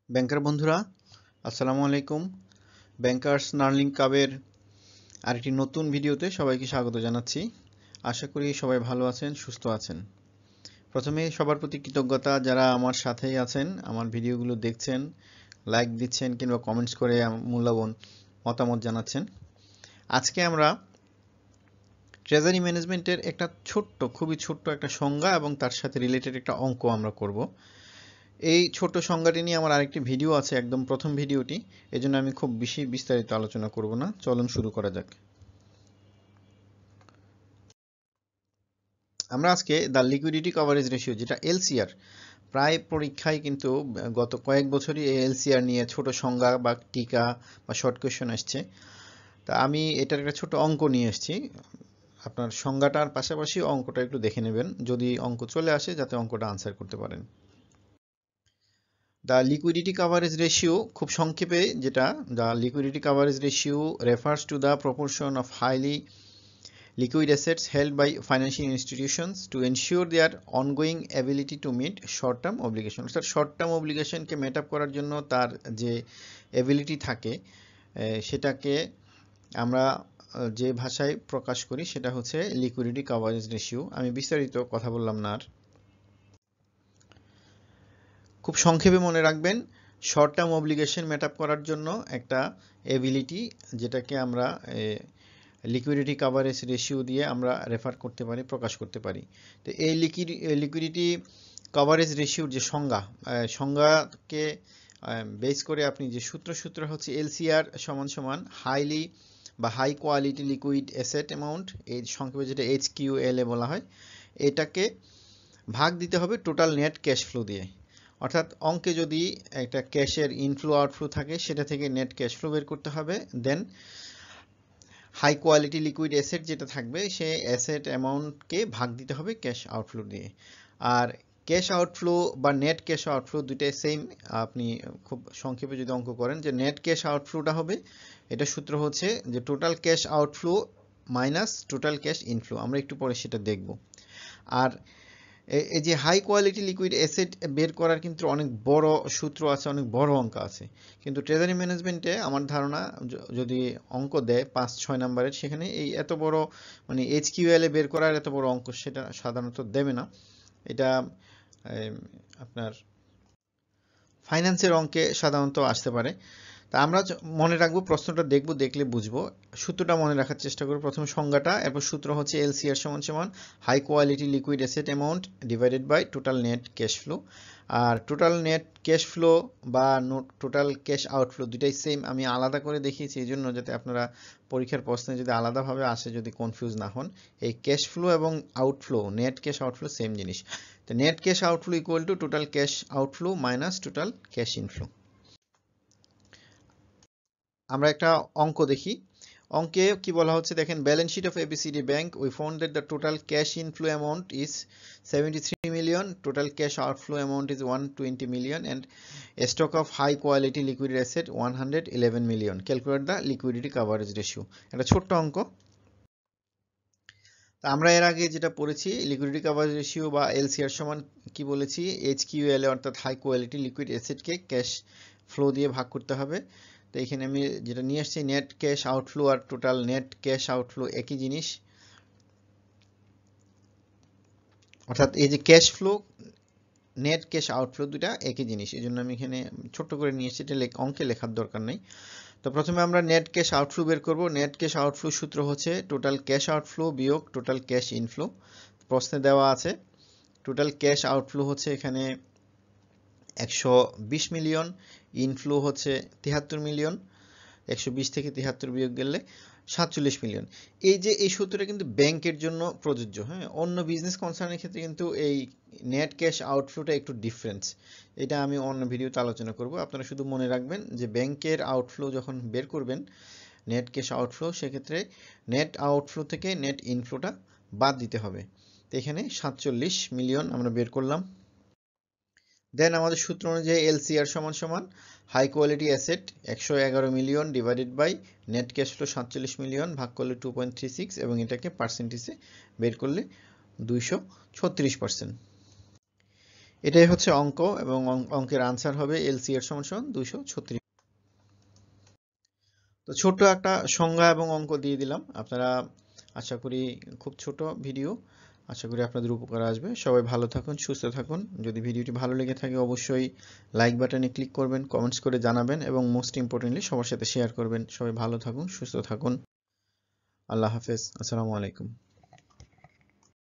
ব্যাংকার বন্ধুরা, আসসালামু আলাইকুম। ব্যাংকার্স লার্নিং কাবের আরেকটি নতুন ভিডিওতে সবাইকে স্বাগত জানাচ্ছি। আশা করি সবাই ভালো আছেন, সুস্থ আছেন। প্রথমে সবার প্রতি কৃতজ্ঞতা যারা আমার সাথেই আছেন, আমার ভিডিওগুলো দেখছেন, লাইক দিচ্ছেন কিংবা কমেন্টস করে মূল্যবান মতামত জানাচ্ছেন। আজকে আমরা ট্রেজারি ম্যানেজমেন্টের একটা খুবই ছোট্ট একটা সংজ্ঞা এবং তার সাথে রিলেটেড একটা অঙ্ক আমরা করব। এই ছোট সংজ্ঞাটি নিয়ে আমার আরেকটি ভিডিও আছে, একদম প্রথম ভিডিওটি, এজন্য আমি খুব বেশি বিস্তারিত আলোচনা করব না। চলুন শুরু করা যাক। আমরা আজকে দ্য লিকুইডিটি কভারেজ রেশিও, যেটা এলসিআর, প্রায় পরীক্ষায় কিন্তু গত কয়েক বছরই এই এলসিআর নিয়ে ছোট সংজ্ঞা বা টিকা বা শর্ট কোয়েশ্চেন আসছে। তা আমি এটার একটা ছোট অঙ্ক নিয়ে এসেছি। আপনার সংজ্ঞাটার পাশাপাশি অঙ্কটা একটু দেখে নেবেন, যদি অঙ্ক চলে আসে যাতে অঙ্কটা আনসার করতে পারেন। The liquidity coverage ratio, খুব সংক্ষেপে যেটা, the liquidity coverage ratio refers to the proportion of highly liquid assets held by financial institutions to ensure their ongoing ability to meet short term obligation। অর্থাৎ short term অব্লিগেশনকে মেট up করার জন্য তার যে ability থাকে, সেটাকে আমরা যে ভাষায় প্রকাশ করি সেটা হচ্ছে লিকুইডিটি কভারেজ রেশিও। আমি বিস্তারিত কথা বললাম না আর। খুব সংক্ষেপে মনে রাখবেন, শর্ট টার্ম অব্লিগেশন মেট আপ করার জন্য একটা এবিলিটি, যেটাকে আমরা লিকুইডিটি কাভারেজ রেশিও দিয়ে আমরা রেফার করতে পারি, প্রকাশ করতে পারি। তো এই লিকুইডিটি কাভারেজ রেশিওর যে সংজ্ঞাকে বেস করে আপনি যে সূত্র হচ্ছে এলসিআর সমান সমান হাইলি বা high quality liquid asset amount, এই সংক্ষেপে যেটা HQLA বলা হয়, এটাকে ভাগ দিতে হবে টোটাল নেট ক্যাশ ফ্লো দিয়ে। অর্থাৎ অঙ্কে যদি একটা ক্যাশের ইনফ্লো আউটফ্লো থাকে, সেটা থেকে নেট ক্যাশ ফ্লো বের করতে হবে, দেন হাই কোয়ালিটি লিকুইড অ্যাসেট যেটা থাকবে সেই অ্যাসেট অ্যামাউন্টকে ভাগ দিতে হবে ক্যাশ আউটফ্লো দিয়ে। আর ক্যাশ আউটফ্লো বা নেট ক্যাশ আউটফ্লো দুইটাই সেম। আপনি খুব সংক্ষেপে যদি অঙ্ক করেন, যে নেট ক্যাশ আউটফ্লোটা হবে, এটা সূত্র হচ্ছে যে total cash outflow minus total cash inflow. আমরা একটু পরে সেটা দেখব। আর এই যে হাই কোয়ালিটি লিকুইড অ্যাসেট বের করার কিন্তু অনেক বড় সূত্র আছে, অনেক বড় অঙ্ক আছে, কিন্তু ট্রেজারি ম্যানেজমেন্টে আমার ধারণা যদি অঙ্ক দেয় 5-6 নাম্বারের, সেখানে এই এত বড় মানে HQLA বের করার এত বড় অঙ্ক সেটা সাধারণত দেবে না। এটা আপনার ফাইন্যান্সের অঙ্কে সাধারণত আসতে পারে। তা আমরা মনে রাখবো, প্রশ্নটা দেখবো, দেখলে বুঝবো। সূত্রটা মনে রাখার চেষ্টা করবো। প্রথমে সংজ্ঞাটা, এরপর সূত্র হচ্ছে এলসিআর সমান সমান high quality liquid asset amount divided by total net cash flow. আর টোটাল নেট ক্যাশ ফ্লো বা টোটাল ক্যাশ আউটফ্লো দুটাই সেম। আমি আলাদা করে দেখিয়েছি এই জন্য, যাতে আপনারা পরীক্ষার প্রশ্নে যদি আলাদাভাবে আসে, যদি কনফিউজ না হন। এই ক্যাশ ফ্লো এবং outflow, net cash outflow same জিনিস। তো net cash outflow equal to total cash outflow minus total cash inflow. আমরা একটা অঙ্ক দেখি। অঙ্কে কি বলা হচ্ছে দেখেন, balance sheet of ABCD bank, we found that the total cash inflow amount is 73 million, total cash outflow amount is 120 million, and a stock of high quality liquid asset 111 million. Calculate the liquidity coverage ratio. একটা ছোট্ট অঙ্ক। আমরা এর আগে যেটা পড়েছি, liquidity coverage ratio বা LCR সমান কি বলেছি, HQLA অর্থাৎ হাই কোয়ালিটি লিকুইড অ্যাসেটকে ক্যাশ ফ্লো দিয়ে ভাগ করতে হবে। তো এখানে আমি যেটা নিয়ে আসছি, নেট ক্যাশ আউটফ্লো আর টোটাল নেট ক্যাশ আউটফ্লো একই জিনিস। অর্থাৎ এই যে cash flow, net cash outflow দুটা একই জিনিস, এই জন্য আমি এখানে ছোট্ট করে নিয়ে এসেছি, এটা অঙ্কে লেখার দরকার নেই। তো প্রথমে আমরা নেট ক্যাশ আউটফ্লো বের করব। নেট ক্যাশ আউটফ্লো সূত্র হচ্ছে টোটাল ক্যাশ আউটফ্লো বিয়োগ টোটাল ক্যাশ ইনফ্লো। প্রশ্নে দেওয়া আছে টোটাল ক্যাশ আউটফ্লো হচ্ছে এখানে 120 মিলিয়ন, ইনফ্লো হচ্ছে 73 মিলিয়ন, 120 থেকে 73 বিয়োগ গেলে 47 মিলিয়ন। এই যে এই সূত্রটা কিন্তু ব্যাংকের জন্য প্রযোজ্য, হ্যাঁ। অন্য বিজনেস কনসার্নের ক্ষেত্রে কিন্তু এই নেট ক্যাশ আউটফ্লোটা একটু ডিফারেন্স। এটা আমি অন্য ভিডিওতে আলোচনা করব। আপনারা শুধু মনে রাখবেন যে ব্যাংকের আউটফ্লো যখন বের করবেন, নেট ক্যাশ আউটফ্লো, সেক্ষেত্রে নেট আউটফ্লো থেকে নেট ইনফ্লোটা বাদ দিতে হবে। তো এখানে 47 মিলিয়ন আমরা বের করলাম। দেন আমাদের সূত্র অনুযায়ী এলসিআর সমান সমান high quality asset 111 million divided by net cash flow 47 million, ভাগ করলে 2.36, এবং এটাকে পার্সেন্টেজে বের করলে 236%। এটাই হচ্ছে অঙ্ক, এবং অঙ্কের আনসার হবে এলসি এর সমান 236। তো ছোট্ট একটা সংজ্ঞা এবং অঙ্ক দিয়ে দিলাম আপনারা, আশা করি খুব ছোট ভিডিও, আশা করি আপনাদের উপকার আসবে। সবাই ভালো থাকুন, সুস্থ থাকুন। যদি ভিডিওটি ভালো লেগে থাকে অবশ্যই লাইক বাটনে ক্লিক করবেন, কমেন্টস করে জানাবেন এবং মোস্ট ইম্পর্টেন্টলি সবার সাথে শেয়ার করবেন। সবাই ভালো থাকুন, সুস্থ থাকুন। আল্লাহ হাফেজ, আসসালামু আলাইকুম।